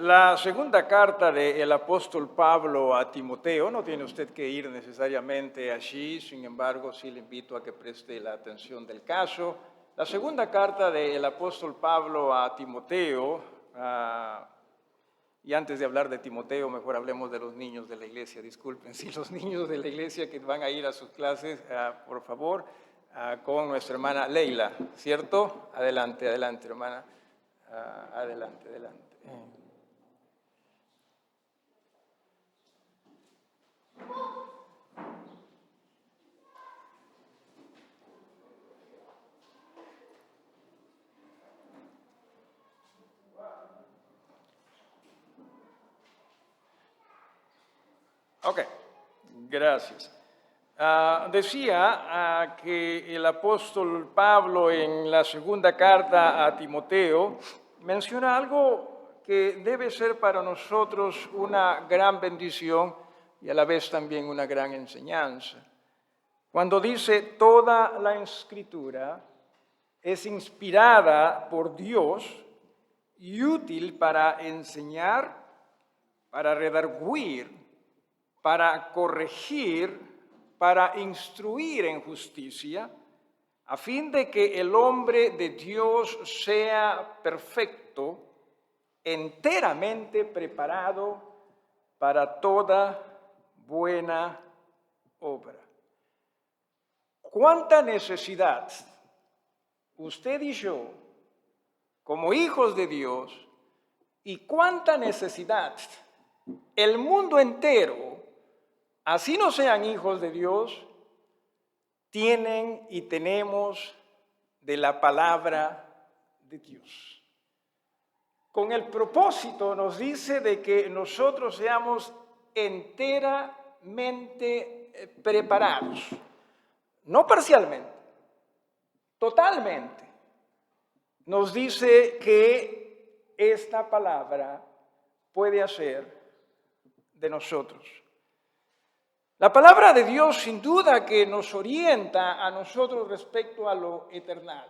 La segunda carta del apóstol Pablo a Timoteo, no tiene usted que ir necesariamente allí, sin embargo, sí le invito a que preste la atención del caso. La segunda carta del apóstol Pablo a Timoteo, y antes de hablar de Timoteo, mejor hablemos de los niños de la iglesia, disculpen, sí, los niños de la iglesia que van a ir a sus clases, por favor, con nuestra hermana Leila, ¿cierto? Adelante, adelante, hermana, adelante, adelante. Ok, gracias. Decía que el apóstol Pablo en la segunda carta a Timoteo menciona algo que debe ser para nosotros una gran bendición y a la vez también una gran enseñanza. Cuando dice toda la escritura es inspirada por Dios y útil para enseñar, para redarguir, para corregir, para instruir en justicia, a fin de que el hombre de Dios sea perfecto, enteramente preparado para toda buena obra. ¿Cuánta necesidad usted y yo, como hijos de Dios, y cuánta necesidad el mundo entero, así no sean hijos de Dios, tienen y tenemos de la palabra de Dios? Con el propósito, nos dice, de que nosotros seamos enteramente preparados, no parcialmente, totalmente. Nos dice que esta palabra puede hacer de nosotros. La palabra de Dios sin duda que nos orienta a nosotros respecto a lo eternal.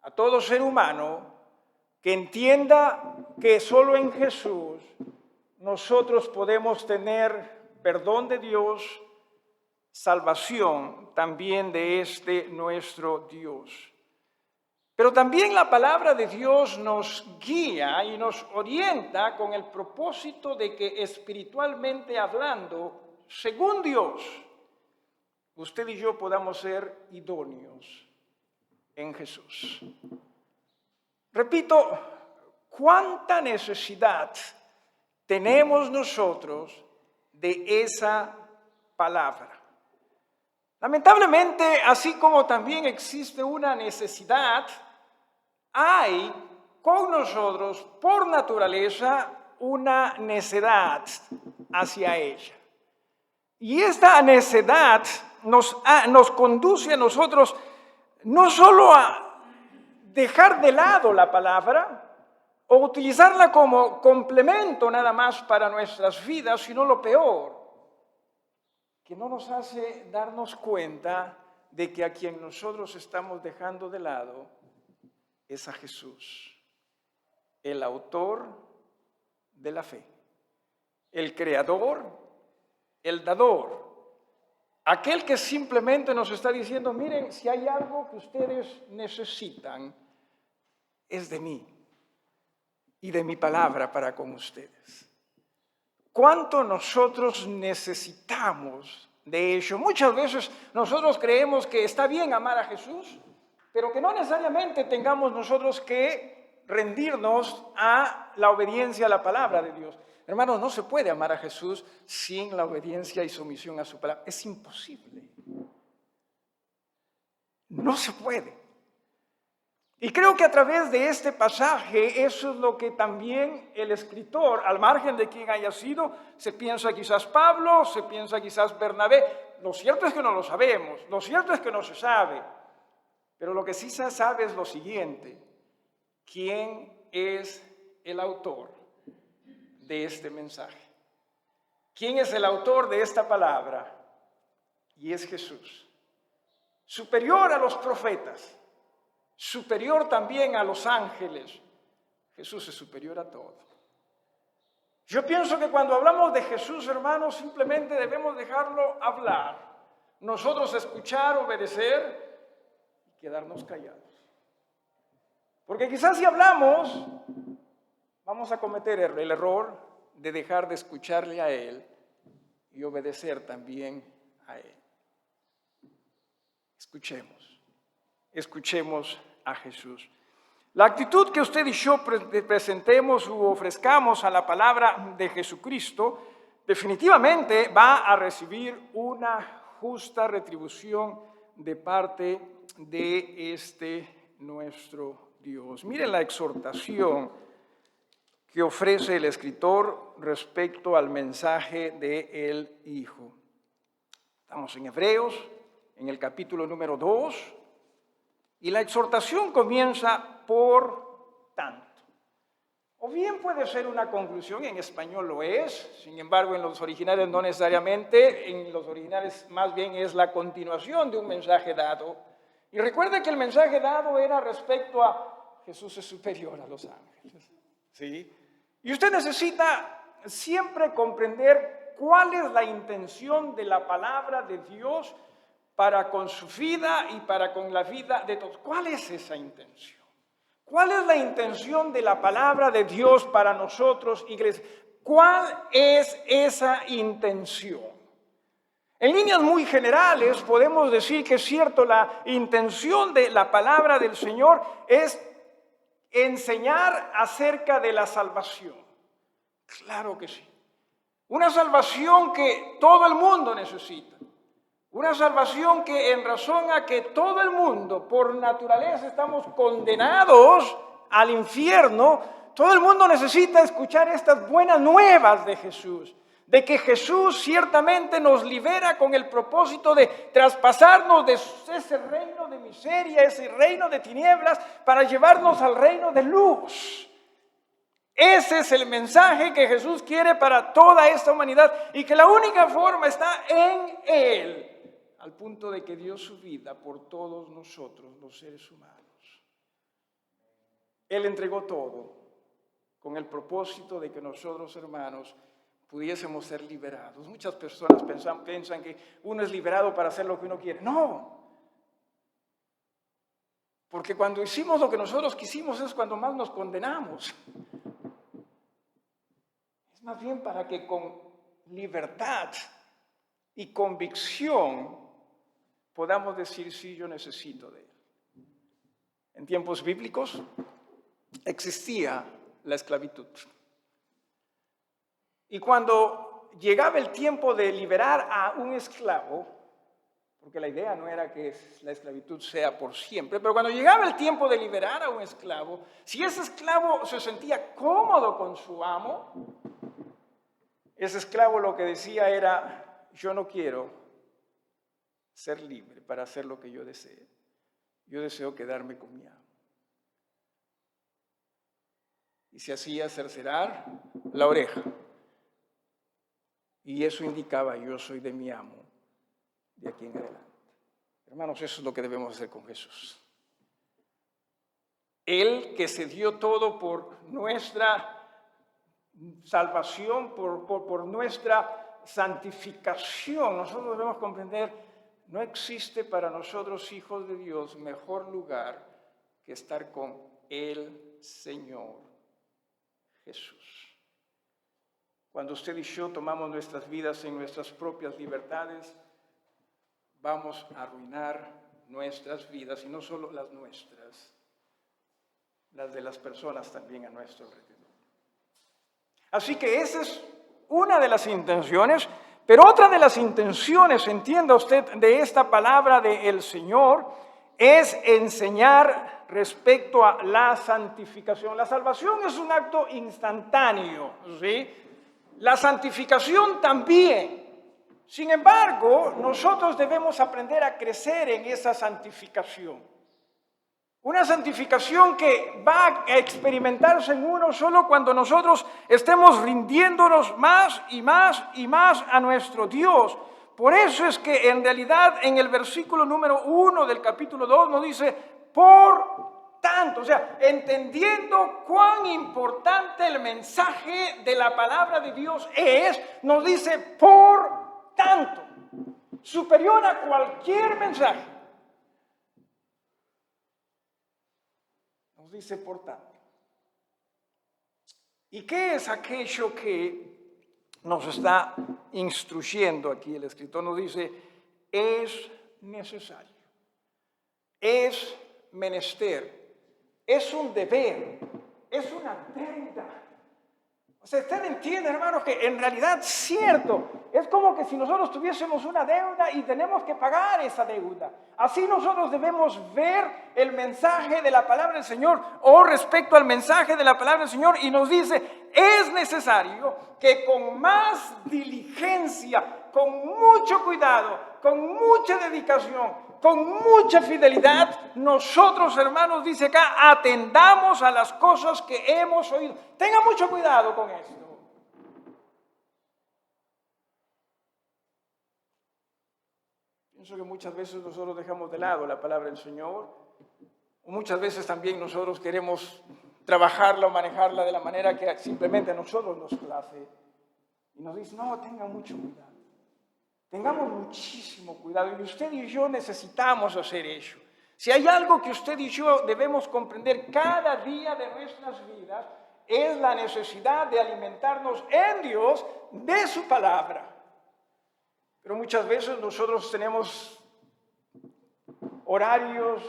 A todo ser humano que entienda que solo en Jesús nosotros podemos tener perdón de Dios, salvación también de este nuestro Dios. Pero también la palabra de Dios nos guía y nos orienta con el propósito de que espiritualmente hablando, según Dios, usted y yo podamos ser idóneos en Jesús. Repito, ¿cuánta necesidad tenemos nosotros de esa palabra? Lamentablemente, así como también existe una necesidad, hay con nosotros, por naturaleza, una necedad hacia ella. Y esta necedad nos conduce a nosotros no solo a dejar de lado la palabra o utilizarla como complemento nada más para nuestras vidas, sino lo peor, que no nos hace darnos cuenta de que a quien nosotros estamos dejando de lado es a Jesús, el autor de la fe, el creador, el dador, aquel que simplemente nos está diciendo, miren, si hay algo que ustedes necesitan, es de mí y de mi palabra para con ustedes. ¿Cuánto nosotros necesitamos de ello? Muchas veces nosotros creemos que está bien amar a Jesús, pero que no necesariamente tengamos nosotros que rendirnos a la obediencia a la palabra de Dios. Hermanos, no se puede amar a Jesús sin la obediencia y sumisión a su palabra. Es imposible. No se puede. Y creo que a través de este pasaje, eso es lo que también el escritor, al margen de quien haya sido, se piensa quizás Pablo, se piensa quizás Bernabé. Lo cierto es que no lo sabemos, lo cierto es que no se sabe. Pero lo que sí se sabe es lo siguiente: ¿quién es el autor de este mensaje? ¿Quién es el autor de esta palabra? Y es Jesús, superior a los profetas, superior también a los ángeles. Jesús es superior a todo. Yo pienso que cuando hablamos de Jesús, hermanos, simplemente debemos dejarlo hablar. Nosotros escuchar, obedecer y quedarnos callados. Porque quizás si hablamos, vamos a cometer el error de dejar de escucharle a Él y obedecer también a Él. Escuchemos a Jesús. La actitud que usted y yo presentemos u ofrezcamos a la palabra de Jesucristo definitivamente va a recibir una justa retribución de parte de nuestro Dios. Miren la exhortación que ofrece el escritor respecto al mensaje del Hijo. Estamos en Hebreos, en el capítulo número 2, y la exhortación comienza por tanto. O bien puede ser una conclusión, en español lo es, sin embargo en los originales no necesariamente, en los originales más bien es la continuación de un mensaje dado. Y recuerde que el mensaje dado era respecto a Jesús es superior a los ángeles. ¿Sí? Y usted necesita siempre comprender cuál es la intención de la palabra de Dios para con su vida y para con la vida de todos. ¿Cuál es esa intención? ¿Cuál es la intención de la palabra de Dios para nosotros, iglesia? ¿Cuál es esa intención? En líneas muy generales podemos decir que es cierto, la intención de la palabra del Señor es enseñar acerca de la salvación. Claro que sí. Una salvación que todo el mundo necesita. Una salvación que en razón a que todo el mundo por naturaleza estamos condenados al infierno, todo el mundo necesita escuchar estas buenas nuevas de Jesús. De que Jesús ciertamente nos libera con el propósito de traspasarnos de ese reino de miseria, ese reino de tinieblas, para llevarnos al reino de luz. Ese es el mensaje que Jesús quiere para toda esta humanidad y que la única forma está en Él, al punto de que dio su vida por todos nosotros, los seres humanos. Él entregó todo con el propósito de que nosotros, hermanos, pudiésemos ser liberados. Muchas personas piensan que uno es liberado para hacer lo que uno quiere. No. Porque cuando hicimos lo que nosotros quisimos es cuando más nos condenamos. Es más bien para que con libertad y convicción podamos decir, sí, yo necesito de Él. En tiempos bíblicos existía la esclavitud. Y cuando llegaba el tiempo de liberar a un esclavo, porque la idea no era que la esclavitud sea por siempre, pero cuando llegaba el tiempo de liberar a un esclavo, si ese esclavo se sentía cómodo con su amo, ese esclavo lo que decía era, yo no quiero ser libre para hacer lo que yo desee. Yo deseo quedarme con mi amo. Y se hacía cercenar la oreja. Y eso indicaba, yo soy de mi amo, de aquí en adelante. Hermanos, eso es lo que debemos hacer con Jesús. Él que se dio todo por nuestra salvación, por nuestra santificación. Nosotros debemos comprender, no existe para nosotros, hijos de Dios, mejor lugar que estar con el Señor Jesús. Cuando usted y yo tomamos nuestras vidas en nuestras propias libertades, vamos a arruinar nuestras vidas, y no solo las nuestras, las de las personas también a nuestro alrededor. Así que esa es una de las intenciones, pero otra de las intenciones, entienda usted, de esta palabra del Señor, es enseñar respecto a la santificación. La salvación es un acto instantáneo, ¿sí? La santificación también. Sin embargo, nosotros debemos aprender a crecer en esa santificación. Una santificación que va a experimentarse en uno solo cuando nosotros estemos rindiéndonos más y más y más a nuestro Dios. Por eso es que en realidad en el versículo número 1 del capítulo 2 nos dice, por tanto, o sea, entendiendo cuán importante el mensaje de la palabra de Dios es, nos dice por tanto, superior a cualquier mensaje. Nos dice por tanto. ¿Y qué es aquello que nos está instruyendo aquí? El escritor nos dice, es necesario, es menester, es un deber, es una deuda. O sea, usted entiende, hermanos, que en realidad es cierto. Es como que si nosotros tuviésemos una deuda y tenemos que pagar esa deuda. Así nosotros debemos ver el mensaje de la palabra del Señor o respecto al mensaje de la palabra del Señor y nos dice, es necesario que con más diligencia, con mucho cuidado, con mucha dedicación, con mucha fidelidad, nosotros, hermanos, dice acá, atendamos a las cosas que hemos oído. Tenga mucho cuidado con esto. Pienso que muchas veces nosotros dejamos de lado la palabra del Señor, o muchas veces también nosotros queremos trabajarla o manejarla de la manera que simplemente a nosotros nos place. Y nos dice, no, tenga mucho cuidado. Tengamos muchísimo cuidado y usted y yo necesitamos hacer eso. Si hay algo que usted y yo debemos comprender cada día de nuestras vidas, es la necesidad de alimentarnos en Dios de su palabra. Pero muchas veces nosotros tenemos horarios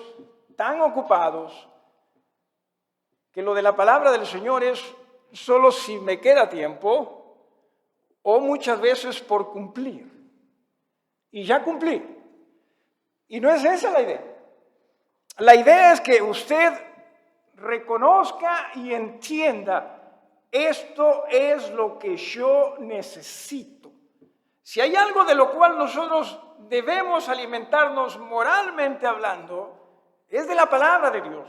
tan ocupados que lo de la palabra del Señor es solo si me queda tiempo o muchas veces por cumplir. Y ya cumplí. Y no es esa la idea. La idea es que usted reconozca y entienda, esto es lo que yo necesito. Si hay algo de lo cual nosotros debemos alimentarnos moralmente hablando, es de la palabra de Dios.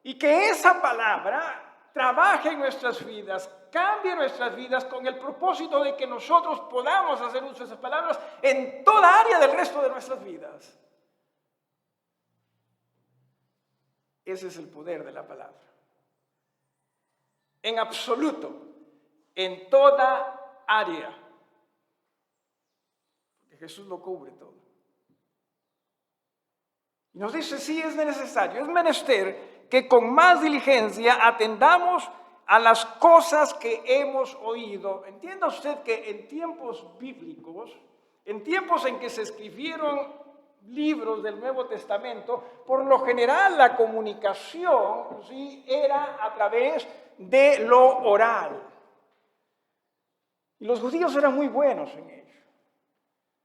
Y que esa palabra trabaje en nuestras vidas, cambie nuestras vidas con el propósito de que nosotros podamos hacer uso de esas palabras en toda área del resto de nuestras vidas. Ese es el poder de la palabra. En absoluto, en toda área. Porque Jesús lo cubre todo. Y nos dice, sí, es necesario, es menester que con más diligencia atendamos a las cosas que hemos oído. Entienda usted que en tiempos bíblicos, en tiempos en que se escribieron libros del Nuevo Testamento, por lo general la comunicación, ¿sí?, era a través de lo oral. Y los judíos eran muy buenos en ello.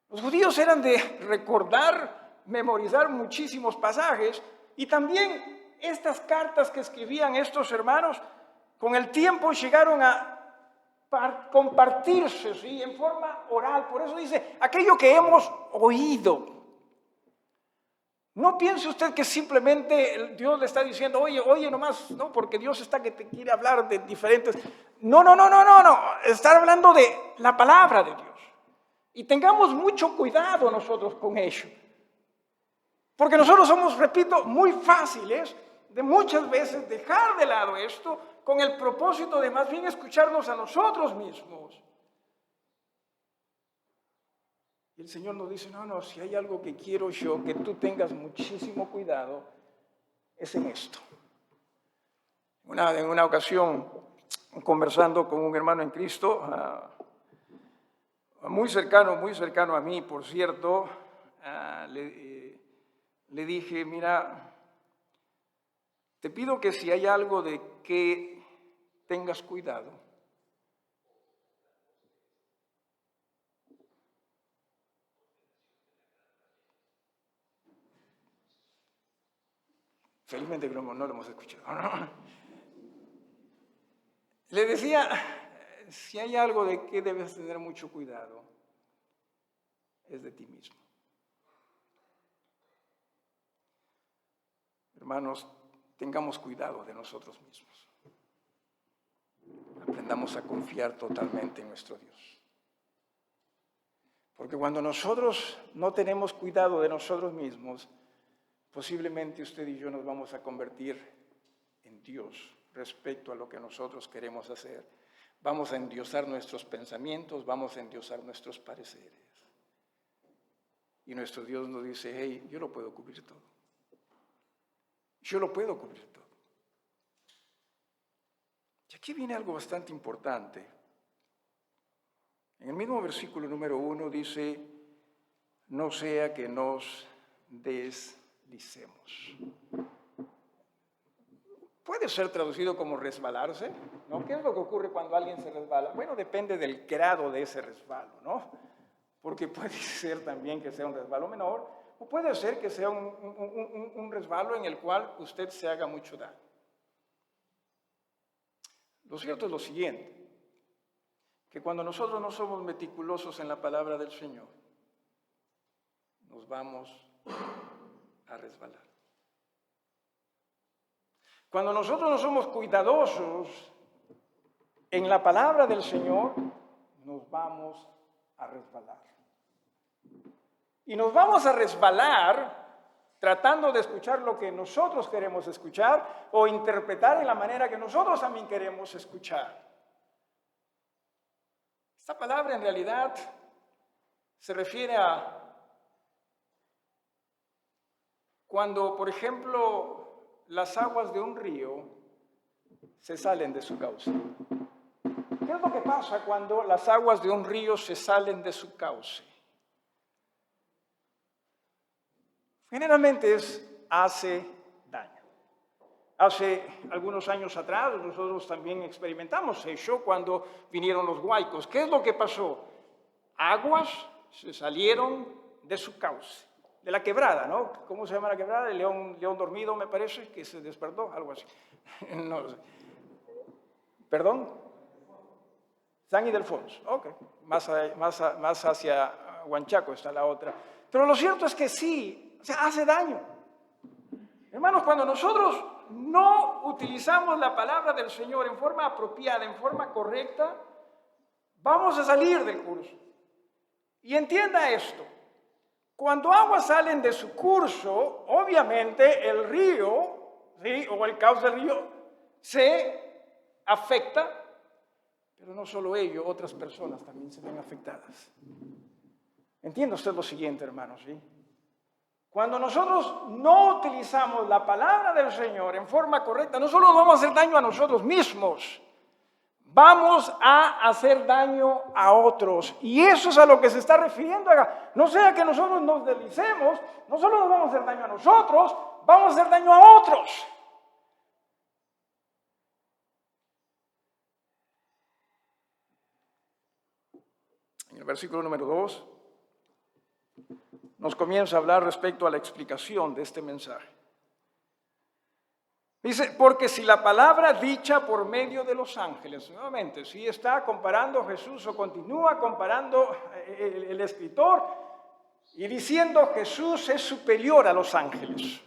Los judíos eran de recordar, memorizar muchísimos pasajes y también estas cartas que escribían estos hermanos, con el tiempo llegaron a compartirse, ¿sí?, en forma oral. Por eso dice, aquello que hemos oído. No piense usted que simplemente Dios le está diciendo, oye nomás, no, porque Dios está que te quiere hablar de diferentes. No. Está hablando de la palabra de Dios. Y tengamos mucho cuidado nosotros con ello. Porque nosotros somos, repito, muy fáciles de muchas veces dejar de lado esto con el propósito de más bien escucharnos a nosotros mismos. Y el Señor nos dice, no, si hay algo que quiero yo, que tú tengas muchísimo cuidado, es en esto. En una ocasión, conversando con un hermano en Cristo, muy cercano a mí, por cierto, le dije, mira, te pido que si hay algo de que tengas cuidado, felizmente que no lo hemos escuchado. Le decía, si hay algo de que debes tener mucho cuidado, es de ti mismo. Hermanos, tengamos cuidado de nosotros mismos. Aprendamos a confiar totalmente en nuestro Dios. Porque cuando nosotros no tenemos cuidado de nosotros mismos, posiblemente usted y yo nos vamos a convertir Dios respecto a lo que nosotros queremos hacer. Vamos a endiosar nuestros pensamientos, vamos a endiosar nuestros pareceres. Y nuestro Dios nos dice, hey, yo lo puedo cubrir todo. Yo lo puedo cubrir todo. Y aquí viene algo bastante importante. En el mismo versículo número 1 dice, no sea que nos deslicemos. Puede ser traducido como resbalarse, ¿no? ¿Qué es lo que ocurre cuando alguien se resbala? Bueno, depende del grado de ese resbalo, ¿no? Porque puede ser también que sea un resbalo menor, o puede ser que sea un resbalo en el cual usted se haga mucho daño. Lo cierto es lo siguiente, que cuando nosotros no somos meticulosos en la palabra del Señor, nos vamos a resbalar. Cuando nosotros no somos cuidadosos en la palabra del Señor, nos vamos a resbalar. Y nos vamos a resbalar tratando de escuchar lo que nosotros queremos escuchar o interpretar en la manera que nosotros también queremos escuchar. Esta palabra en realidad se refiere a cuando, por ejemplo, las aguas de un río se salen de su cauce. ¿Qué es lo que pasa cuando las aguas de un río se salen de su cauce? Generalmente hace daño. Hace algunos años atrás nosotros también experimentamos eso cuando vinieron los huaicos. ¿Qué es lo que pasó? Aguas se salieron de su cauce, de la quebrada, ¿no? ¿Cómo se llama la quebrada? El león dormido, me parece, que se despertó, algo así. No sé. ¿Perdón? San Ildefonso, ok. Más hacia Huanchaco está la otra. Pero lo cierto es que sí, o sea, hace daño. Hermanos, cuando nosotros no utilizamos la palabra del Señor en forma apropiada, en forma correcta, vamos a salir del curso. Y entienda esto. Cuando aguas salen de su curso, obviamente el río, ¿sí? O el cauce del río, se afecta, pero no solo ello, otras personas también se ven afectadas. Entienda usted lo siguiente, hermanos, ¿sí? Cuando nosotros no utilizamos la palabra del Señor en forma correcta, no solo nos vamos a hacer daño a nosotros mismos, vamos a hacer daño a otros. Y eso es a lo que se está refiriendo acá. No sea que nosotros nos deslicemos, no solo nos vamos a hacer daño a nosotros, vamos a hacer daño a otros. En el versículo número 2 nos comienza a hablar respecto a la explicación de este mensaje. Dice, porque si la palabra dicha por medio de los ángeles, nuevamente, si está comparando Jesús o continúa comparando el escritor y diciendo Jesús es superior a los ángeles.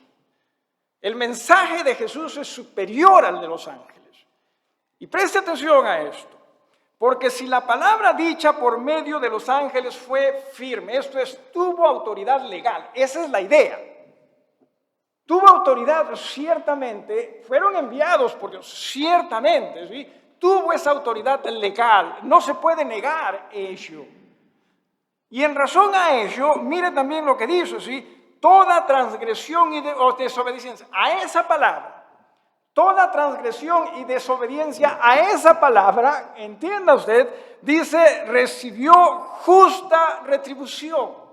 El mensaje de Jesús es superior al de los ángeles. Y preste atención a esto, porque si la palabra dicha por medio de los ángeles fue firme, esto es, tuvo autoridad legal, esa es la idea. Tuvo autoridad, ciertamente, fueron enviados por Dios, ciertamente, ¿sí? Tuvo esa autoridad legal, no se puede negar ello. Y en razón a ello, mire también lo que dice, ¿sí? Toda transgresión o desobediencia a esa palabra, toda transgresión y desobediencia a esa palabra, entienda usted, dice, recibió justa retribución.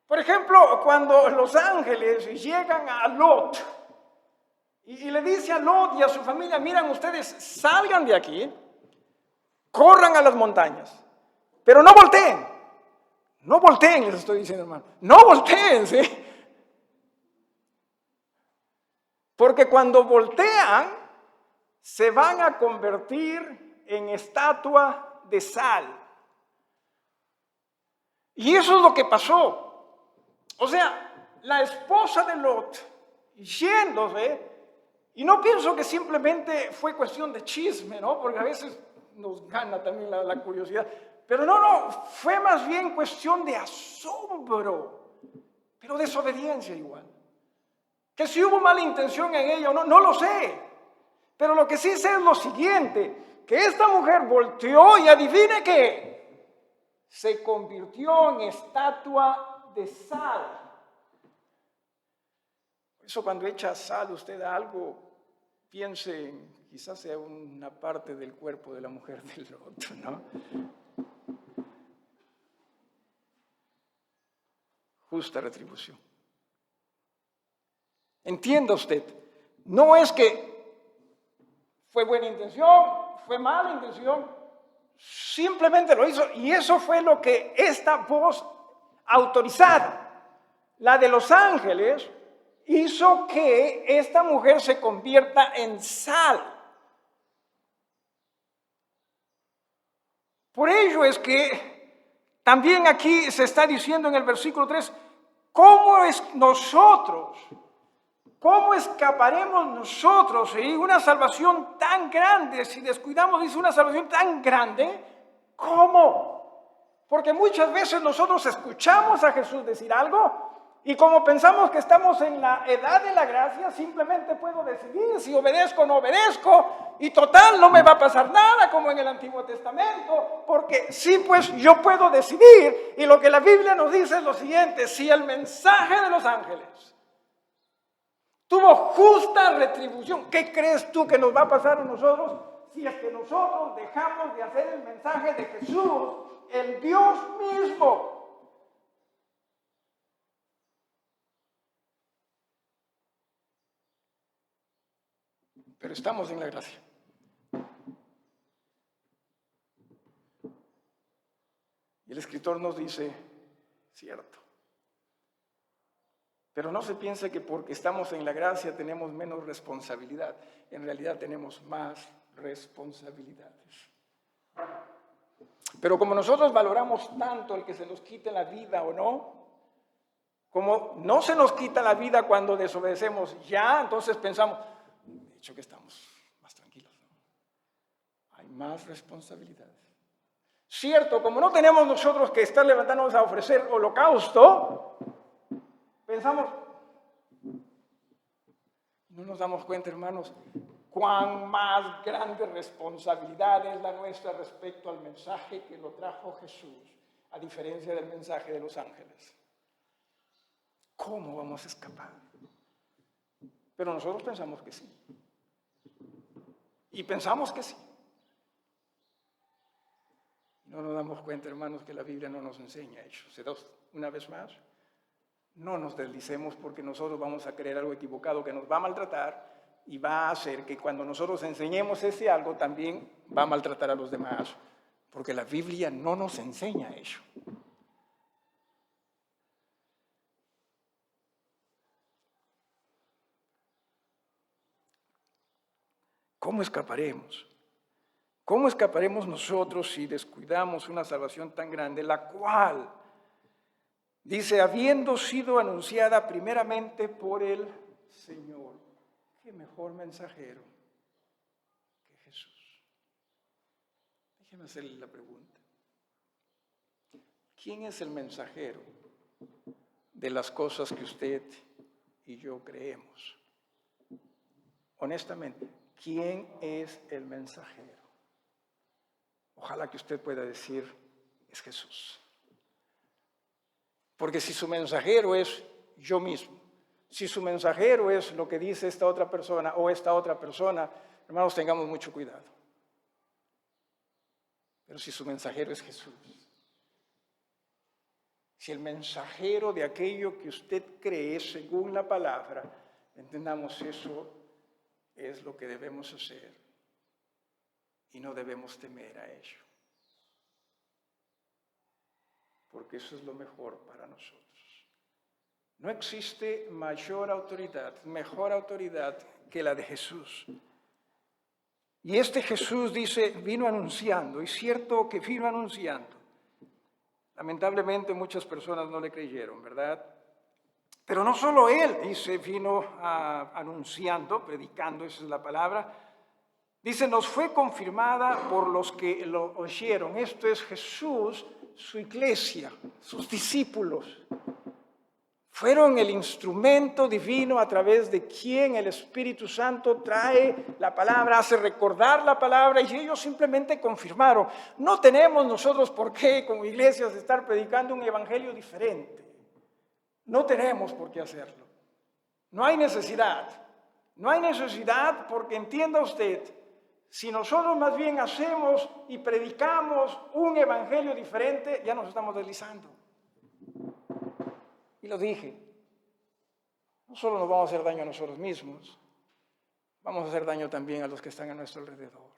Por ejemplo, cuando los ángeles llegan a Lot y le dice a Lot y a su familia, miren ustedes, salgan de aquí, corran a las montañas, pero no volteen. No volteen, les estoy diciendo, hermano. No volteen, ¿sí? Porque cuando voltean, se van a convertir en estatua de sal. Y eso es lo que pasó. O sea, la esposa de Lot, yéndose, y no pienso que simplemente fue cuestión de chisme, ¿no? Porque a veces nos gana también la curiosidad. Pero no, fue más bien cuestión de asombro, pero desobediencia igual. Que si hubo mala intención en ella o no, no lo sé. Pero lo que sí sé es lo siguiente, que esta mujer volteó y adivine qué, se convirtió en estatua de sal. Por eso cuando echa sal usted a algo, piense en, quizás sea una parte del cuerpo de la mujer del otro, ¿no? Justa retribución. Entienda usted, no es que fue buena intención, fue mala intención, simplemente lo hizo y eso fue lo que esta voz autorizada, la de los ángeles, hizo que esta mujer se convierta en sal. Por ello es que también aquí se está diciendo en el versículo 3, ¿cómo es nosotros? ¿Cómo escaparemos nosotros de una salvación tan grande? Si descuidamos, dice una salvación tan grande, ¿cómo? Porque muchas veces nosotros escuchamos a Jesús decir algo y como pensamos que estamos en la edad de la gracia, simplemente puedo decidir si obedezco o no obedezco y total no me va a pasar nada como en el Antiguo Testamento, porque sí, pues yo puedo decidir y lo que la Biblia nos dice es lo siguiente, si el mensaje de los ángeles tuvo justa retribución, ¿qué crees tú que nos va a pasar a nosotros si es que nosotros dejamos de hacer el mensaje de Jesús, el Dios mismo? Pero estamos en la gracia. Y el escritor nos dice, cierto. Pero no se piense que porque estamos en la gracia tenemos menos responsabilidad. En realidad tenemos más responsabilidades. Pero como nosotros valoramos tanto el que se nos quite la vida o no, como no se nos quita la vida cuando desobedecemos ya, entonces pensamos, de hecho que estamos más tranquilos, ¿no? Hay más responsabilidades. Cierto, como no tenemos nosotros que estar levantándonos a ofrecer holocausto, pensamos, no nos damos cuenta, hermanos, cuán más grande responsabilidad es la nuestra respecto al mensaje que lo trajo Jesús, a diferencia del mensaje de los ángeles. ¿Cómo vamos a escapar? Pero nosotros pensamos que sí. Y pensamos que sí. No nos damos cuenta, hermanos, que la Biblia no nos enseña eso. Una vez más, no nos deslicemos porque nosotros vamos a creer algo equivocado que nos va a maltratar y va a hacer que cuando nosotros enseñemos ese algo también va a maltratar a los demás. Porque la Biblia no nos enseña eso. ¿Cómo escaparemos? ¿Cómo escaparemos nosotros si descuidamos una salvación tan grande, la cual, dice, habiendo sido anunciada primeramente por el Señor? ¿Qué mejor mensajero que Jesús? Déjeme hacerle la pregunta. ¿Quién es el mensajero de las cosas que usted y yo creemos? Honestamente, ¿quién es el mensajero? Ojalá que usted pueda decir, es Jesús. Porque si su mensajero es yo mismo, si su mensajero es lo que dice esta otra persona o esta otra persona, hermanos, tengamos mucho cuidado. Pero si su mensajero es Jesús, si el mensajero de aquello que usted cree según la palabra, entendamos eso es lo que debemos hacer y no debemos temer a ello. Porque eso es lo mejor para nosotros. No existe mayor autoridad, mejor autoridad que la de Jesús. Y este Jesús dice, vino anunciando, y cierto que vino anunciando. Lamentablemente muchas personas no le creyeron, ¿verdad? Pero no solo él, dice, vino anunciando, predicando, esa es la palabra. Dice, nos fue confirmada por los que lo oyeron. Esto es Jesús, su iglesia, sus discípulos. Fueron el instrumento divino a través de quien el Espíritu Santo trae la palabra, hace recordar la palabra, y ellos simplemente confirmaron. No tenemos nosotros por qué como iglesias estar predicando un evangelio diferente. No tenemos por qué hacerlo. No hay necesidad. No hay necesidad porque entienda usted, si nosotros más bien hacemos y predicamos un evangelio diferente, ya nos estamos deslizando. Y lo dije, no solo nos vamos a hacer daño a nosotros mismos, vamos a hacer daño también a los que están a nuestro alrededor.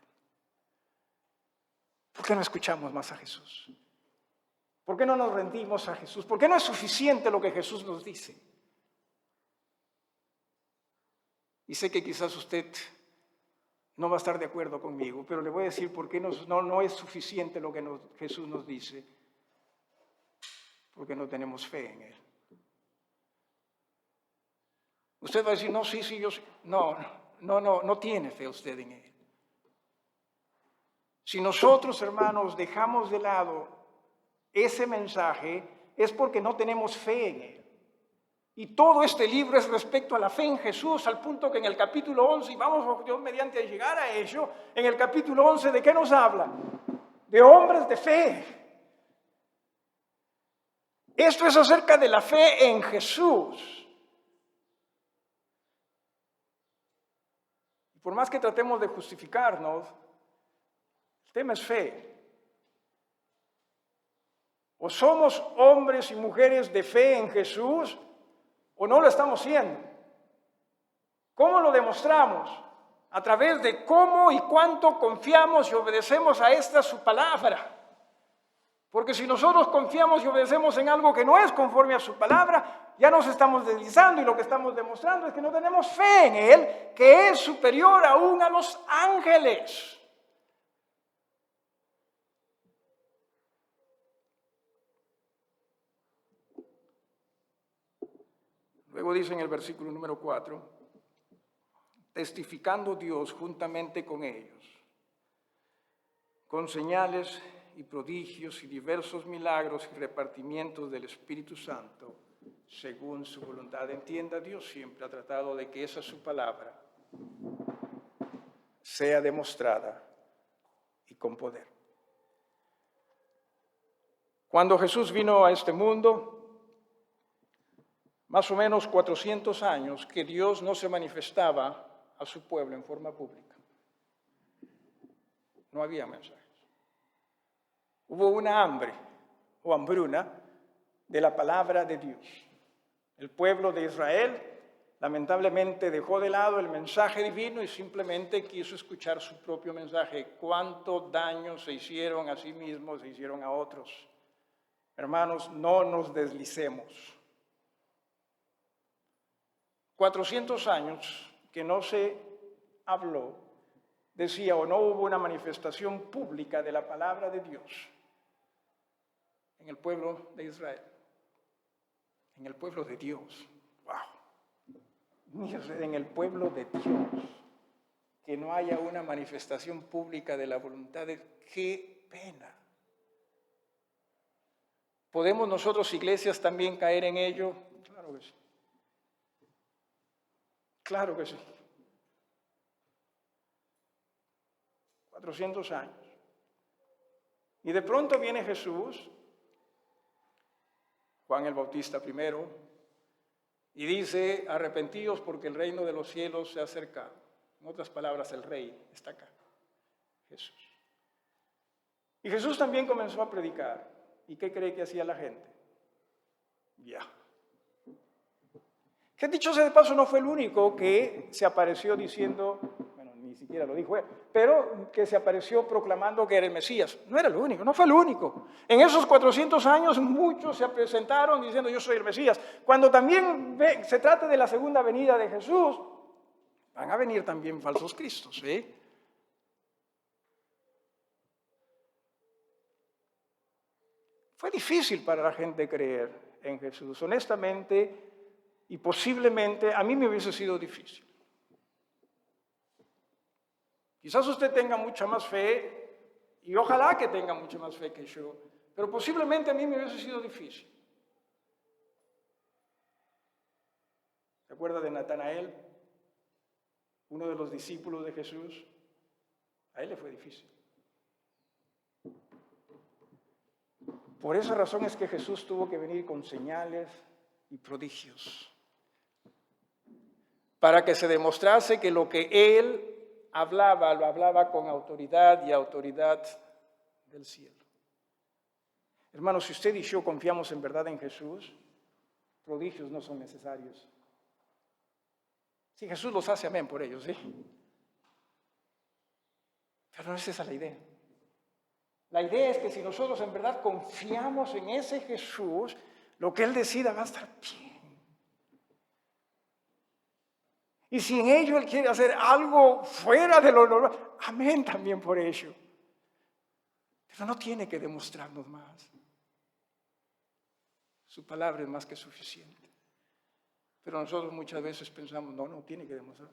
¿Por qué no escuchamos más a Jesús? ¿Por qué no nos rendimos a Jesús? ¿Por qué no es suficiente lo que Jesús nos dice? Y sé que quizás usted no va a estar de acuerdo conmigo, pero le voy a decir por qué no es suficiente lo que Jesús nos dice. Porque no tenemos fe en Él. Usted va a decir, no, sí, yo sí. No tiene fe usted en Él. Si nosotros, hermanos, dejamos de lado ese mensaje, es porque no tenemos fe en Él. Y todo este libro es respecto a la fe en Jesús, al punto que en el capítulo 11, y vamos Dios mediante a llegar a ello, en el capítulo 11, ¿de qué nos habla? De hombres de fe. Esto es acerca de la fe en Jesús. Por más que tratemos de justificarnos, el tema es fe. O somos hombres y mujeres de fe en Jesús, o no lo estamos siendo. ¿Cómo lo demostramos? A través de cómo y cuánto confiamos y obedecemos a esta su palabra. Porque si nosotros confiamos y obedecemos en algo que no es conforme a su palabra, ya nos estamos deslizando y lo que estamos demostrando es que no tenemos fe en Él, que es superior aún a los ángeles. Luego dice en el versículo número 4, testificando Dios juntamente con ellos, con señales y prodigios y diversos milagros y repartimientos del Espíritu Santo, según su voluntad. Entienda, Dios siempre ha tratado de que esa su palabra sea demostrada y con poder. Cuando Jesús vino a este mundo, más o menos 400 años que Dios no se manifestaba a su pueblo en forma pública. No había mensajes. Hubo una hambre o hambruna de la palabra de Dios. El pueblo de Israel lamentablemente dejó de lado el mensaje divino y simplemente quiso escuchar su propio mensaje. Cuánto daño se hicieron a sí mismos, se hicieron a otros. Hermanos, no nos deslicemos. 400 años que no se habló, decía, o no hubo una manifestación pública de la palabra de Dios en el pueblo de Israel, en el pueblo de Dios. ¡Wow! En el pueblo de Dios, que no haya una manifestación pública de la voluntad de Dios. ¡Qué pena! ¿Podemos nosotros, iglesias, también caer en ello? Claro que sí. Claro que sí. 400 años. Y de pronto viene Jesús, Juan el Bautista primero, y dice, arrepentíos porque el reino de los cielos se ha acercado. En otras palabras, el rey está acá, Jesús. Y Jesús también comenzó a predicar. ¿Y qué cree que hacía la gente? Ya. Que dicho sea de paso, no fue el único que se apareció diciendo, bueno, ni siquiera lo dijo él, pero que se apareció proclamando que era el Mesías. No era el único, no fue el único. En esos 400 años muchos se presentaron diciendo yo soy el Mesías. Cuando también se trate de la segunda venida de Jesús, van a venir también falsos cristos, ¿eh? Fue difícil para la gente creer en Jesús, honestamente. Y posiblemente a mí me hubiese sido difícil. Quizás usted tenga mucha más fe, y ojalá que tenga mucha más fe que yo, pero posiblemente a mí me hubiese sido difícil. acuerda de Natanael, uno de los discípulos de Jesús? A él le fue difícil. Por esa razón es que Jesús tuvo que venir con señales y prodigios, para que se demostrase que lo que él hablaba, lo hablaba con autoridad y autoridad del cielo. Hermanos, si usted y yo confiamos en verdad en Jesús, prodigios no son necesarios. Si Jesús los hace, amén por ellos, ¿sí? Pero no es esa la idea. La idea es que si nosotros en verdad confiamos en ese Jesús, lo que Él decida va a estar bien. Y si en ello Él quiere hacer algo fuera de lo normal, amén también por ello. Pero no tiene que demostrarnos más. Su palabra es más que suficiente. Pero nosotros muchas veces pensamos, no tiene que demostrar.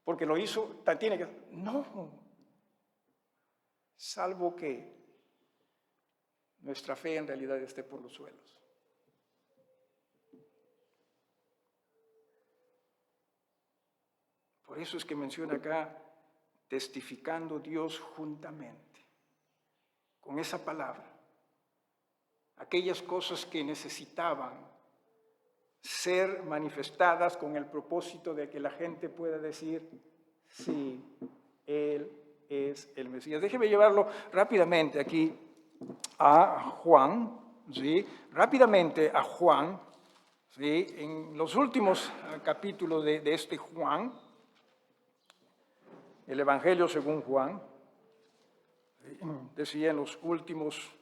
Porque lo hizo, tiene que... No. Salvo que nuestra fe en realidad esté por los suelos. Por eso es que menciona acá, testificando Dios juntamente, con esa palabra, aquellas cosas que necesitaban ser manifestadas con el propósito de que la gente pueda decir, sí, Él es el Mesías. Déjeme llevarlo rápidamente aquí a Juan, ¿sí? Rápidamente a Juan, ¿sí? En los últimos capítulos de este Juan, el Evangelio según Juan, ¿sí? Decía en los últimos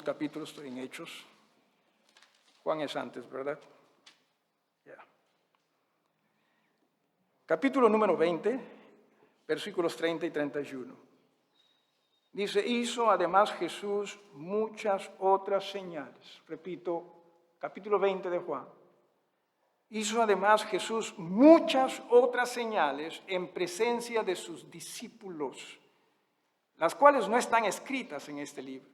capítulos en Hechos. Juan es antes, ¿verdad? Yeah. Capítulo número 20, versículos 30 y 31. Dice, hizo además Jesús muchas otras señales. Repito, capítulo 20 de Juan. Hizo además Jesús muchas otras señales en presencia de sus discípulos, las cuales no están escritas en este libro.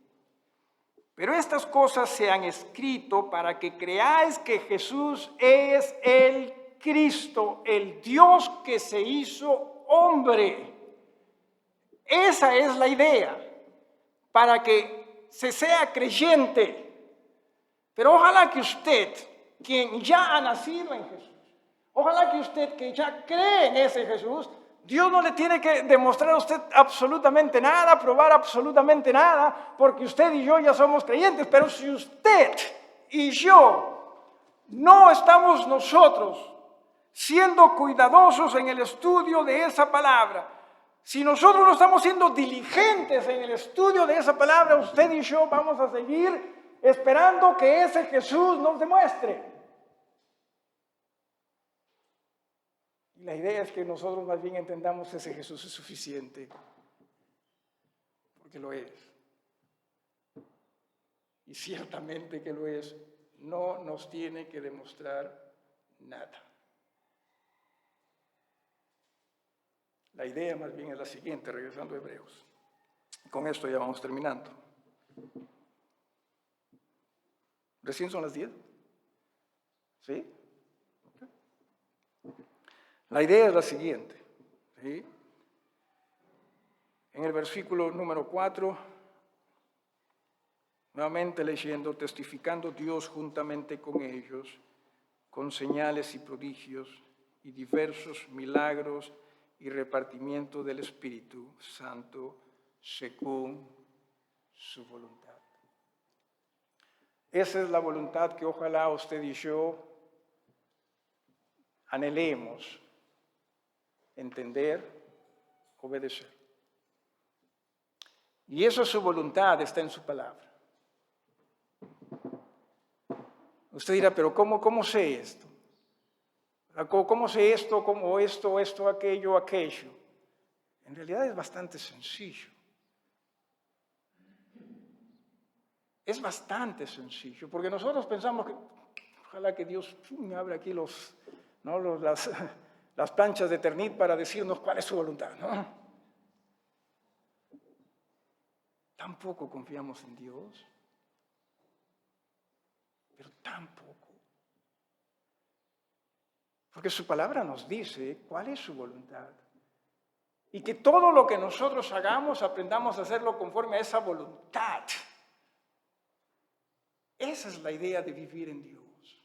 Pero estas cosas se han escrito para que creáis que Jesús es el Cristo, el Dios que se hizo hombre. Esa es la idea, para que se sea creyente. Pero ojalá que usted, quien ya ha nacido en Jesús, ojalá que usted que ya cree en ese Jesús, Dios no le tiene que demostrar a usted absolutamente nada, probar absolutamente nada, porque usted y yo ya somos creyentes. Pero si usted y yo no estamos nosotros siendo cuidadosos en el estudio de esa palabra, si nosotros no estamos siendo diligentes en el estudio de esa palabra, usted y yo vamos a seguir esperando que ese Jesús nos demuestre. Y la idea es que nosotros más bien entendamos que ese Jesús es suficiente, porque lo es. Y ciertamente que lo es, no nos tiene que demostrar nada. La idea más bien es la siguiente, regresando a Hebreos. Con esto ya vamos terminando. ¿Recién son las 10? ¿Sí? La idea es la siguiente, ¿sí? En el versículo número 4, nuevamente leyendo, testificando Dios juntamente con ellos, con señales y prodigios y diversos milagros y repartimiento del Espíritu Santo según su voluntad. Esa es la voluntad que ojalá usted y yo anhelemos entender, obedecer. Y eso es su voluntad, está en su palabra. Usted dirá, pero ¿cómo sé esto? ¿Cómo sé esto, cómo esto, aquello? En realidad es bastante sencillo. Es bastante sencillo, porque nosotros pensamos que ojalá que Dios me abra aquí las planchas de Eternit para decirnos cuál es su voluntad, ¿no? Tampoco confiamos en Dios, pero tampoco. Porque su palabra nos dice cuál es su voluntad. Y que todo lo que nosotros hagamos, aprendamos a hacerlo conforme a esa voluntad. Esa es la idea de vivir en Dios.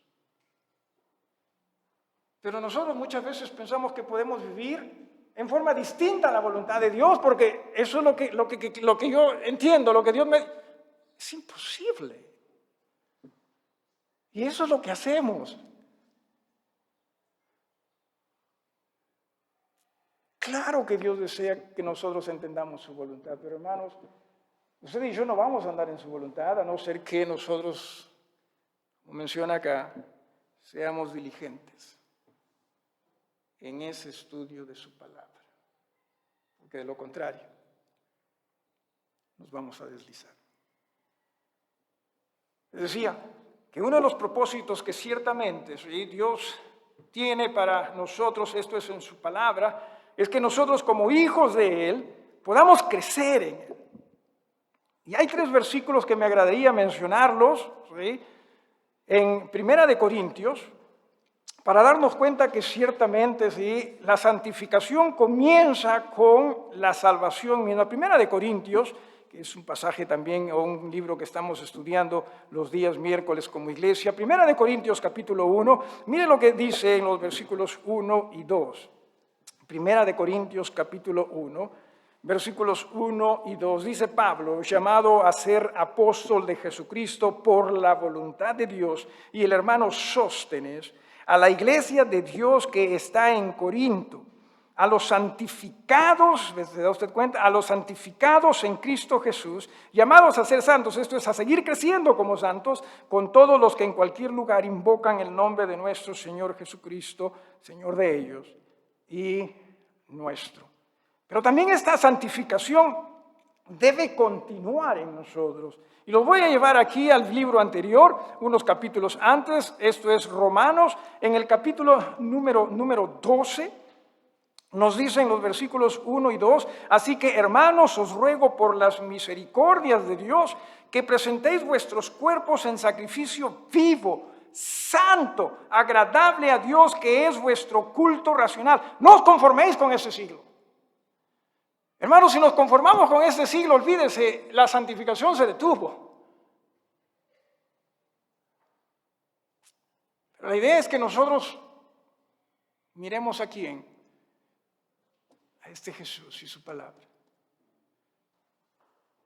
Pero nosotros muchas veces pensamos que podemos vivir en forma distinta a la voluntad de Dios, porque eso es lo que yo entiendo, lo que Dios me... Es imposible. Y eso es lo que hacemos. Claro que Dios desea que nosotros entendamos su voluntad, pero hermanos, usted y yo no vamos a andar en su voluntad, a no ser que nosotros, como menciona acá, seamos diligentes en ese estudio de su palabra. Porque de lo contrario, nos vamos a deslizar. Les decía que uno de los propósitos que ciertamente Dios tiene para nosotros, esto es en su palabra, es que nosotros como hijos de Él podamos crecer en Él. Y hay 3 versículos que me agradaría mencionarlos, ¿sí? En Primera de Corintios, para darnos cuenta que ciertamente ¿sí? La santificación comienza con la salvación misma. Primera de Corintios, que es un pasaje también o un libro que estamos estudiando los días miércoles como iglesia. Primera de Corintios capítulo 1, mire lo que dice en los versículos 1 y 2. Primera de Corintios capítulo 1, versículos 1 y 2. Dice Pablo, llamado a ser apóstol de Jesucristo por la voluntad de Dios, y el hermano Sóstenes, a la iglesia de Dios que está en Corinto, a los santificados, ¿se da usted cuenta? A los santificados en Cristo Jesús, llamados a ser santos, esto es a seguir creciendo como santos, con todos los que en cualquier lugar invocan el nombre de nuestro Señor Jesucristo, Señor de ellos y nuestro. Pero también esta santificación debe continuar en nosotros. Y los voy a llevar aquí al libro anterior, unos capítulos antes, esto es Romanos, en el capítulo número 12, nos dicen los versículos 1 y 2, así que hermanos, os ruego por las misericordias de Dios que presentéis vuestros cuerpos en sacrificio vivo, santo, agradable a Dios, que es vuestro culto racional. No os conforméis con ese siglo. Hermanos, si nos conformamos con este siglo, olvídese, la santificación se detuvo. Pero la idea es que nosotros miremos a quién, a este Jesús y su palabra.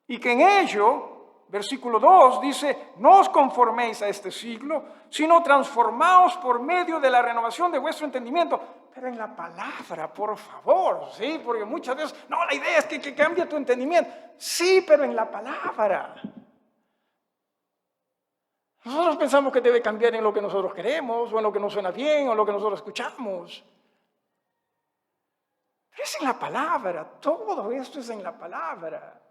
Y que en ello, versículo 2 dice, no os conforméis a este siglo, sino transformaos por medio de la renovación de vuestro entendimiento. Pero en la palabra, por favor, ¿sí? Porque muchas veces, no, la idea es que cambie tu entendimiento. Sí, pero en la palabra. Nosotros pensamos que debe cambiar en lo que nosotros queremos, o en lo que nos suena bien, o en lo que nosotros escuchamos. Pero es en la palabra, todo esto es en la palabra.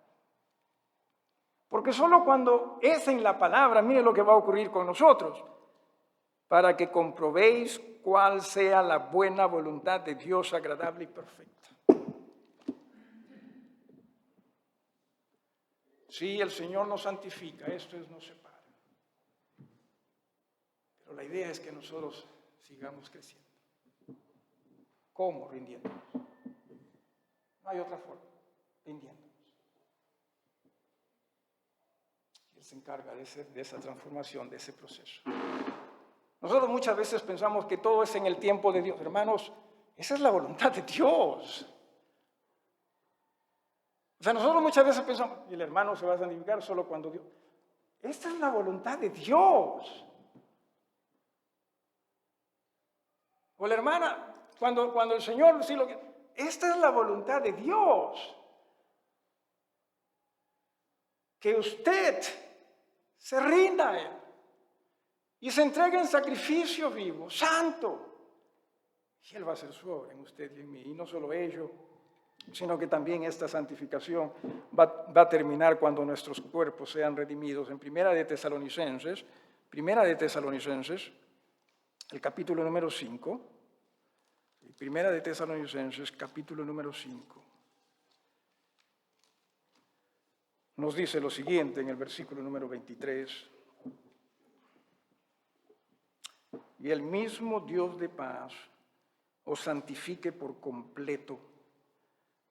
Porque solo cuando es en la palabra, mire lo que va a ocurrir con nosotros, para que comprobéis cuál sea la buena voluntad de Dios agradable y perfecta. Sí, el Señor nos santifica, esto es nos separa. Pero la idea es que nosotros sigamos creciendo. ¿Cómo? Rindiéndonos. No hay otra forma, rindiéndonos. Él se encarga de esa transformación, de ese proceso. Nosotros muchas veces pensamos que todo es en el tiempo de Dios. Hermanos, esa es la voluntad de Dios. O sea, nosotros muchas veces pensamos, y el hermano se va a santificar solo cuando Dios... Esta es la voluntad de Dios. O la hermana, cuando el Señor sí lo que... Esta es la voluntad de Dios. Que usted se rinda a Él. Y se entrega en sacrificio vivo, santo. Y Él va a hacer su obra en usted y en mí. Y no solo ello, sino que también esta santificación va a terminar cuando nuestros cuerpos sean redimidos. En Primera de Tesalonicenses, el capítulo número 5. Primera de Tesalonicenses, capítulo número 5. Nos dice lo siguiente en el versículo número 23. Y el mismo Dios de paz os santifique por completo,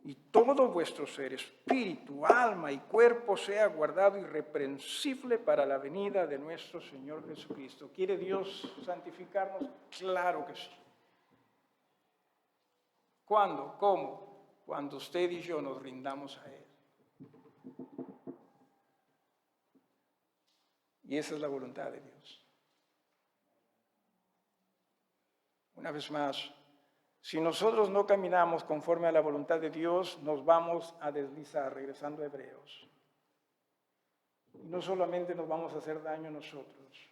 y todo vuestro ser, espíritu, alma y cuerpo, sea guardado irreprensible para la venida de nuestro Señor Jesucristo. ¿Quiere Dios santificarnos? Claro que sí. ¿Cuándo? ¿Cómo? Cuando usted y yo nos rindamos a Él. Y esa es la voluntad de Dios. Una vez más, si nosotros no caminamos conforme a la voluntad de Dios, nos vamos a deslizar, regresando a Hebreos. Y no solamente nos vamos a hacer daño a nosotros,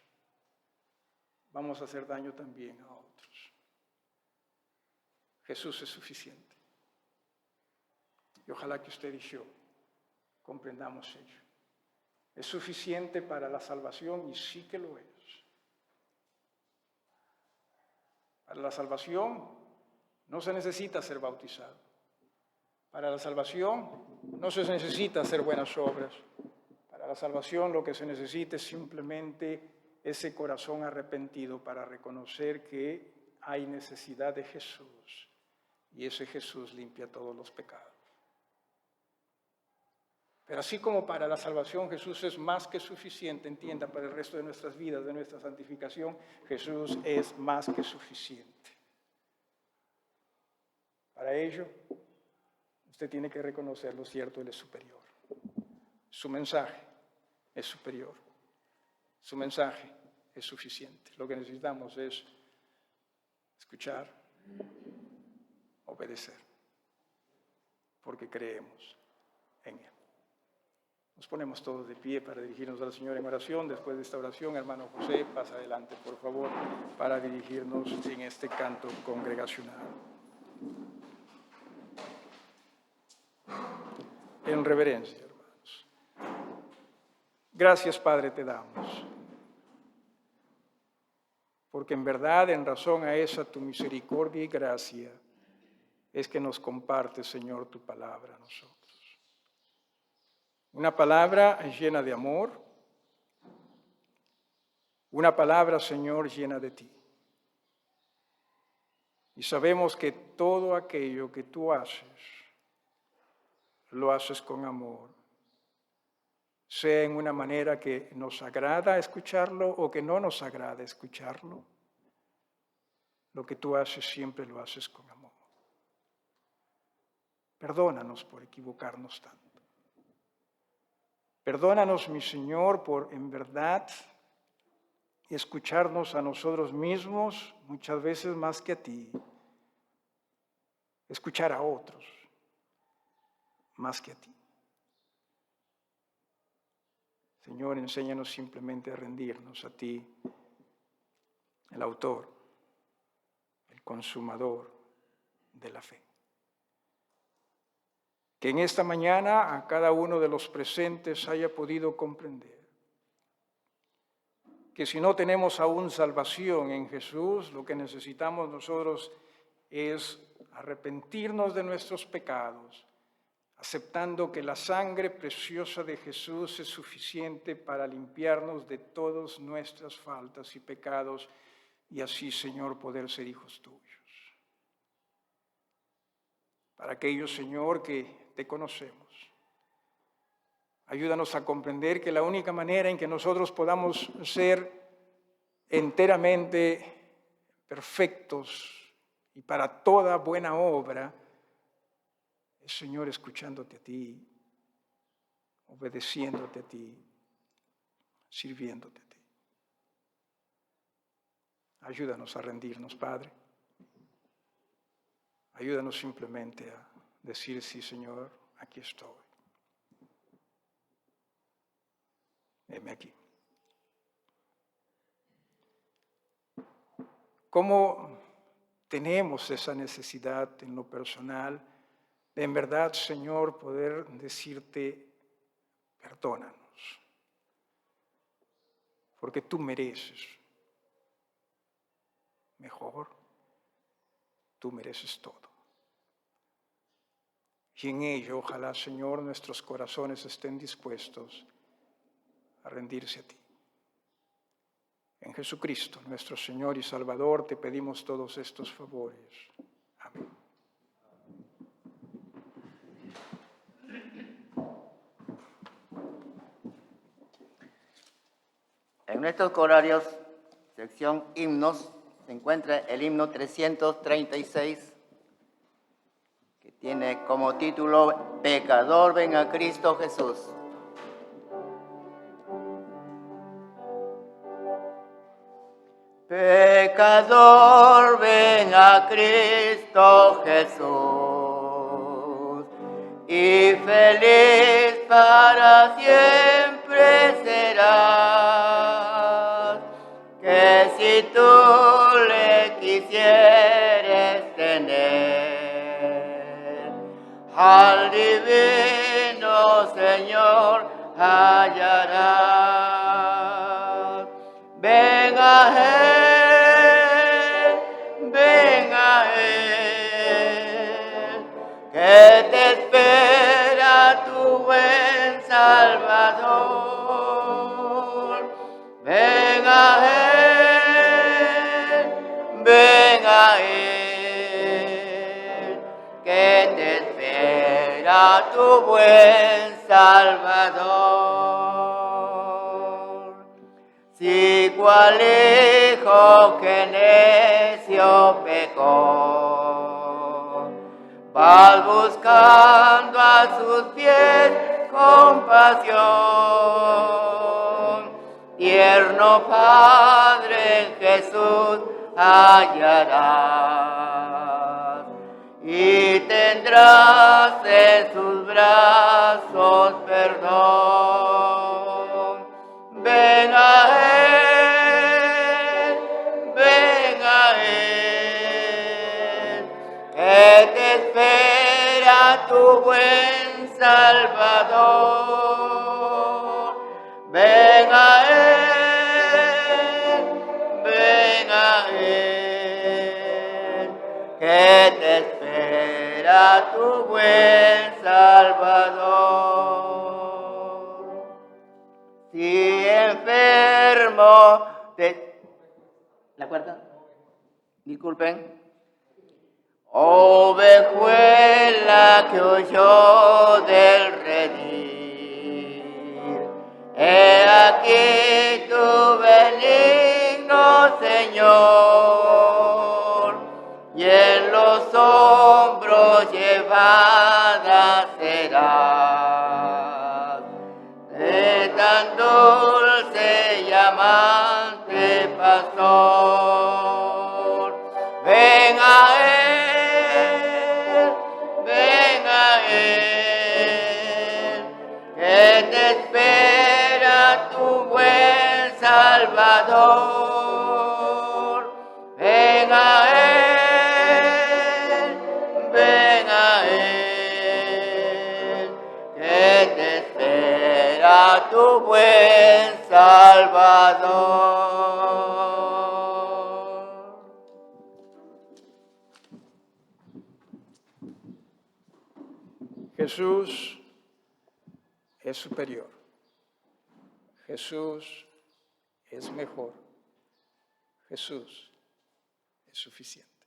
vamos a hacer daño también a otros. Jesús es suficiente. Y ojalá que usted y yo comprendamos ello. Es suficiente para la salvación y sí que lo es. Para la salvación no se necesita ser bautizado. Para la salvación no se necesita hacer buenas obras. Para la salvación lo que se necesita es simplemente ese corazón arrepentido para reconocer que hay necesidad de Jesús y ese Jesús limpia todos los pecados. Pero así como para la salvación Jesús es más que suficiente, entienda, para el resto de nuestras vidas, de nuestra santificación, Jesús es más que suficiente. Para ello, usted tiene que reconocer lo cierto, Él es superior. Su mensaje es superior. Su mensaje es suficiente. Lo que necesitamos es escuchar, obedecer, porque creemos en Él. Nos ponemos todos de pie para dirigirnos al Señor en oración. Después de esta oración, hermano José, pasa adelante, por favor, para dirigirnos en este canto congregacional. En reverencia, hermanos. Gracias, Padre, te damos. Porque en verdad, en razón a esa tu misericordia y gracia, es que nos compartes, Señor, tu palabra a nosotros. Una palabra llena de amor, una palabra, Señor, llena de ti. Y sabemos que todo aquello que tú haces, lo haces con amor, sea en una manera que nos agrada escucharlo o que no nos agrada escucharlo. Lo que tú haces siempre lo haces con amor. Perdónanos por equivocarnos tanto. Perdónanos, mi Señor, por en verdad escucharnos a nosotros mismos, muchas veces más que a ti. Escuchar a otros, más que a ti. Señor, enséñanos simplemente a rendirnos a ti, el autor, el consumador de la fe. Que en esta mañana a cada uno de los presentes haya podido comprender que si no tenemos aún salvación en Jesús, lo que necesitamos nosotros es arrepentirnos de nuestros pecados, aceptando que la sangre preciosa de Jesús es suficiente para limpiarnos de todas nuestras faltas y pecados y así, Señor, poder ser hijos tuyos. Para aquellos, Señor, que te conocemos, ayúdanos a comprender que la única manera en que nosotros podamos ser enteramente perfectos y para toda buena obra es, Señor, escuchándote a ti, obedeciéndote a ti, sirviéndote a ti. Ayúdanos a rendirnos, Padre. Ayúdanos simplemente a decir, sí, Señor, aquí estoy. Heme aquí. ¿Cómo tenemos esa necesidad en lo personal de en verdad, Señor, poder decirte, perdónanos? Porque tú mereces mejor, tú mereces todo. Y en ello, ojalá, Señor, nuestros corazones estén dispuestos a rendirse a ti. En Jesucristo, nuestro Señor y Salvador, te pedimos todos estos favores. Con estos corarios, sección himnos, se encuentra el himno 336, que tiene como título Pecador, ven a Cristo Jesús. Pecador, ven a Cristo Jesús, y feliz para siempre serás, que si tú le quisieres tener, al divino Señor hallarás. Ven a Él, ven a Él, que te espera tu buen Salvador. Ven a Él, ven a Él, que te espera tu buen Salvador. Si cual hijo que necio pecó, vas buscando a sus pies compasión, tierno Padre en Jesús hallarás, y tendrás en sus brazos perdón. Ven a Él, ven a Él, que te espera tu buen Salvador. Ven a Él, ven a Él, que te espera tu buen Salvador. Si enfermo de... ¿La cuarta? Disculpen. Ovejuela que huyó del redil, he aquí tu benigno Señor, y en los hombros llevada serás de tan dulce y amante pastor. Ven a Él, ven a Él, que te espera tu buen Salvador. Ven a Él, ven a Él, que te espera tu buen Salvador. Jesús es superior. Jesús es mejor. Jesús es suficiente.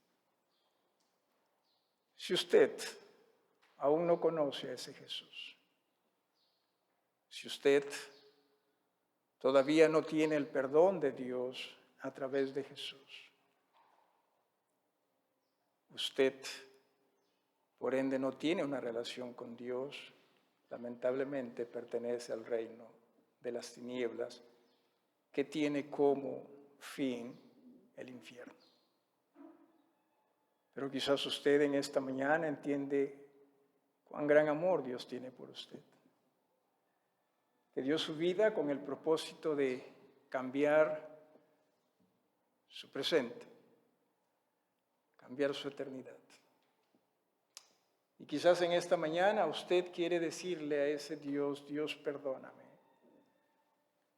Si usted aún no conoce a ese Jesús, si usted todavía no tiene el perdón de Dios a través de Jesús, usted, por ende, no tiene una relación con Dios, lamentablemente pertenece al reino de las tinieblas, que tiene como fin el infierno. Pero quizás usted en esta mañana entiende cuán gran amor Dios tiene por usted, que dio su vida con el propósito de cambiar su presente, cambiar su eternidad. Y quizás en esta mañana usted quiere decirle a ese Dios: Dios, perdóname.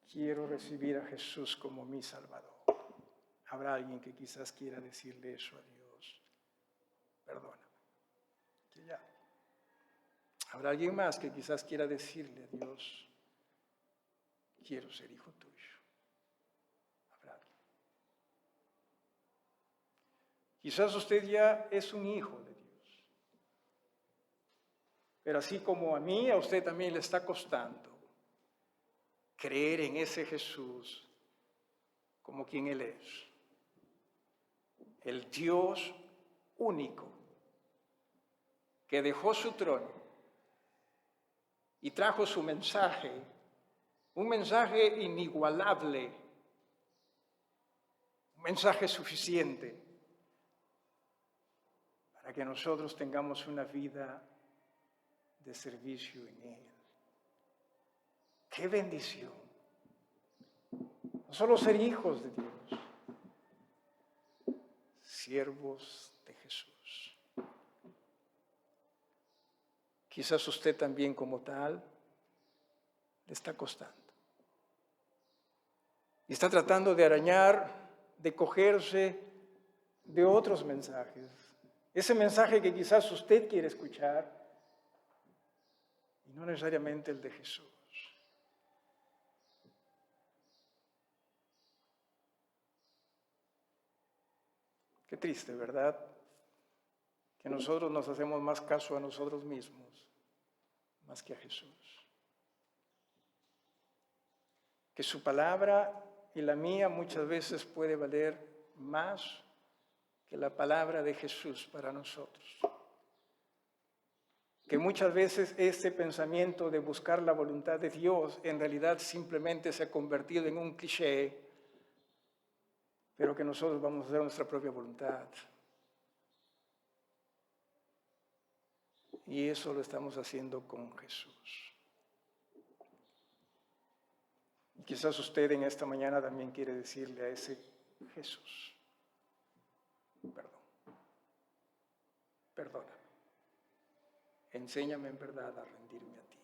Quiero recibir a Jesús como mi Salvador. Habrá alguien que quizás quiera decirle eso a Dios: perdóname. Que ya. Habrá alguien más que quizás quiera decirle a Dios: quiero ser hijo tuyo. Habrá alguien. Quizás usted ya es un hijo de Dios. Pero así como a mí, a usted también le está costando creer en ese Jesús como quien Él es. El Dios único que dejó su trono y trajo su mensaje, un mensaje inigualable, un mensaje suficiente para que nosotros tengamos una vida de servicio en Él. ¡Qué bendición! No solo ser hijos de Dios, siervos de Jesús. Quizás usted también como tal le está costando. Y está tratando de arañar, de cogerse de otros mensajes. Ese mensaje que quizás usted quiere escuchar y no necesariamente el de Jesús. Qué triste, ¿verdad? Que nosotros nos hacemos más caso a nosotros mismos, más que a Jesús. Que su palabra y la mía muchas veces puede valer más que la palabra de Jesús para nosotros. Que muchas veces este pensamiento de buscar la voluntad de Dios en realidad simplemente se ha convertido en un cliché, pero que nosotros vamos a hacer nuestra propia voluntad. Y eso lo estamos haciendo con Jesús. Y quizás usted en esta mañana también quiere decirle a ese Jesús, perdóname, enséñame en verdad a rendirme a ti.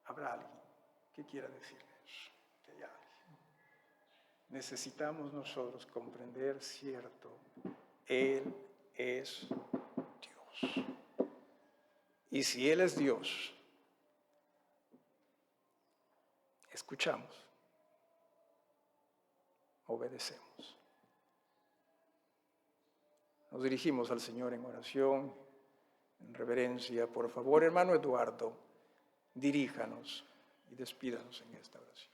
¿Habrá alguien que quiera decirle eso? Que hay alguien. Necesitamos nosotros comprender, cierto, Él es Dios. Y si Él es Dios, escuchamos, obedecemos. Nos dirigimos al Señor en oración, en reverencia. Por favor, hermano Eduardo, diríjanos y despídanos en esta oración.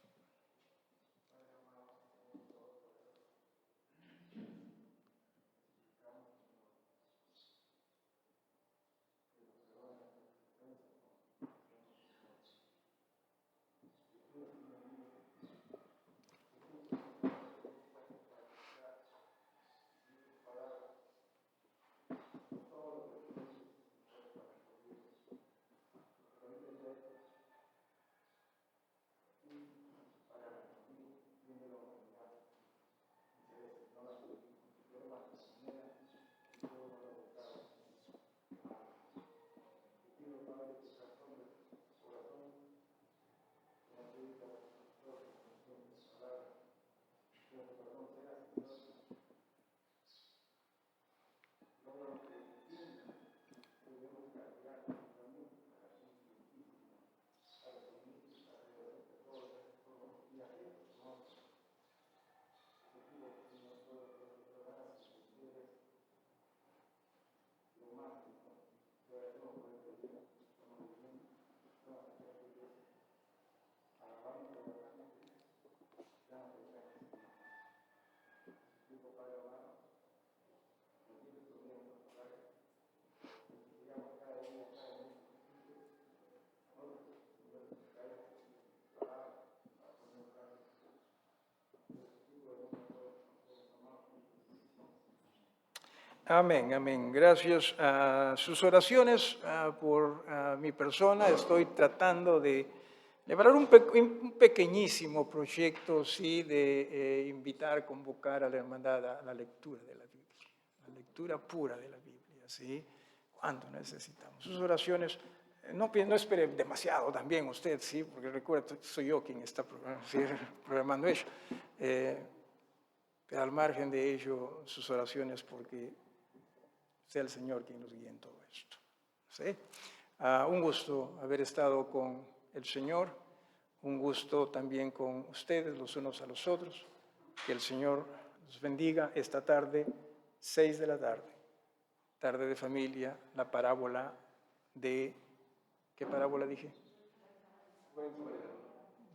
Amén, amén. Gracias a sus oraciones por mi persona. Estoy tratando de llevar un pequeñísimo proyecto, sí, de invitar, convocar a la hermandad a la lectura de la Biblia, la lectura pura de la Biblia, sí. ¿Cuánto necesitamos? Sus oraciones, no espere demasiado también usted, sí, porque recuerda, soy yo quien está programando ello. Pero al margen de ello, sus oraciones, porque sea el Señor quien nos guíe en todo esto. ¿Sí? Un gusto haber estado con el Señor, un gusto también con ustedes los unos a los otros. Que el Señor los bendiga esta tarde, 6 de la tarde, tarde de familia, la parábola de, ¿qué parábola dije?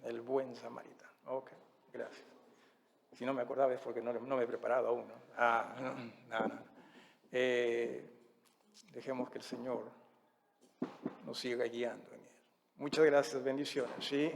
El buen samaritano. Ok, gracias. Si no me acordaba es porque no me he preparado aún, ¿no? No. Dejemos que el Señor nos siga guiando en él. Muchas gracias, bendiciones, ¿sí?